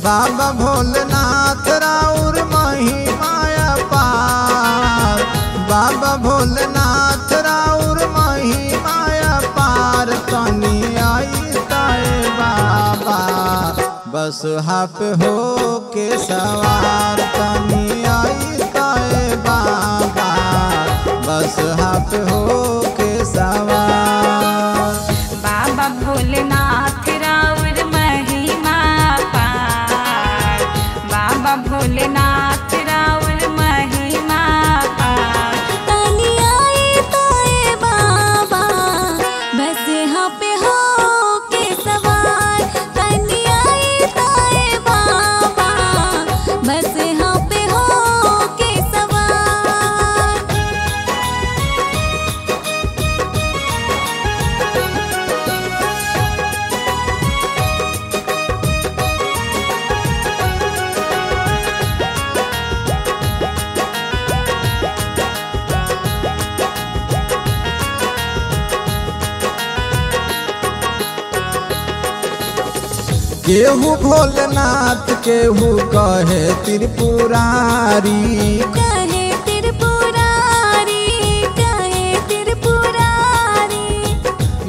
बाबा भोलेनाथ राउर महिमाया पार, बाबा भोलेनाथ राउर महिमाया पार। तनी आई ताए बाबा बस हाप हो के सवार, तनी आई ताए बाबा बस हाप हो के सवार। बाबा भोलेनाथ राउर महिमा पार, बाबा भोलेनाथ राउर महिमा पार। तनी आई ताए बाबा बस हाप हो के सवार, तनी आई ताए बाबा बस हाप हो के सवार। केहू भोलेनाथ केहू कहे त्रिपुरारी, कहे त्रिपुरारी, कहे त्रिपुरारी।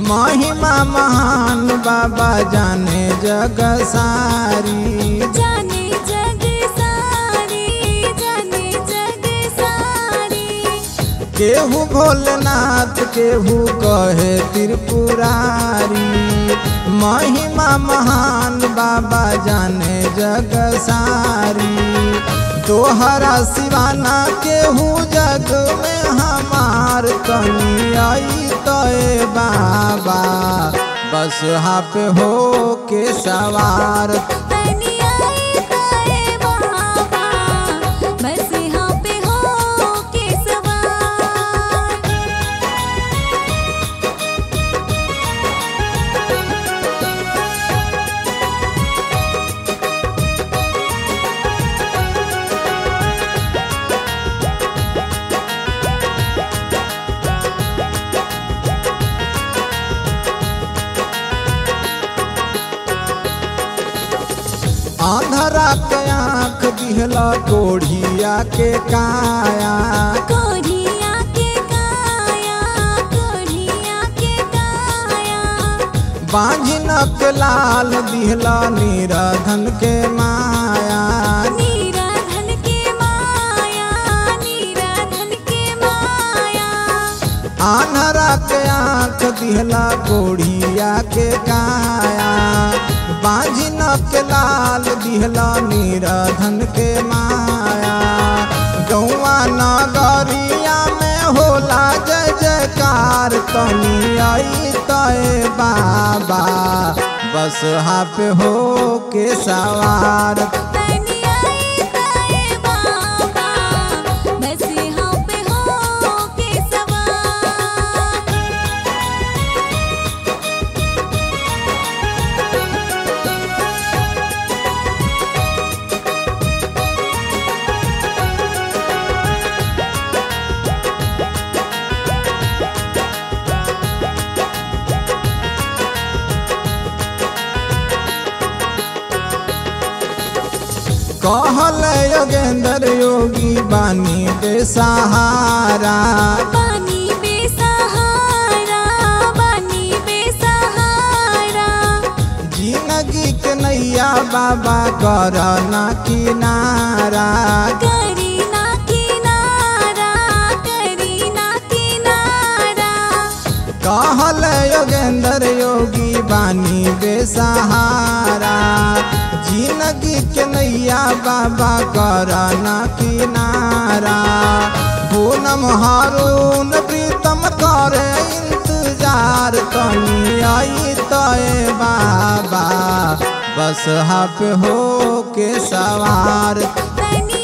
महिमा महान बाबा जाने जग सारी, जाने जग सारी, जाने जग सारी। केहू भोलेनाथ केहू कहे त्रिपुरारी। महिमा महान बाबा जाने जग सारी, तोहरा सिवाना केहू जग में हमार। तनी आई तोए बाबा बस हाप हो के सवार, तनी आई ताए बाबा बस हाप हो के सवार। आंधरा के आँख दिहला कोढ़िया के काया, कोढ़िया के काया, कोढ़िया के काया। बांझनक लाल दिहला निराधन के माया, निराधन के माया, निराधन के माया। आंधरा के आँख दिहला कोढ़िया के काया, बांझनक लाल दिहला निराधन के माया। गौआ नगरिया में होला जय जयकार। तनी आई तोए बाबा बस हाप हो के सवार, तनी आई ताए बाबा बस हाप हो के सवार। कहल योगेंद्र योगी बानी बेसहारा, बानी बेसहारा, बानी बेसहारा। जिंदगी के नैया बाबा करना किनारा, करी ना किनारा, करी ना किनारा। कहल योगेंद्र योगी बानी बेसहारा। जिंदगी के नैया बाबा करना किनारा। पूनम हारून प्रीतम करे इंतजार। तनी आई तोए बाबा बस हाप हो के सवार, तनी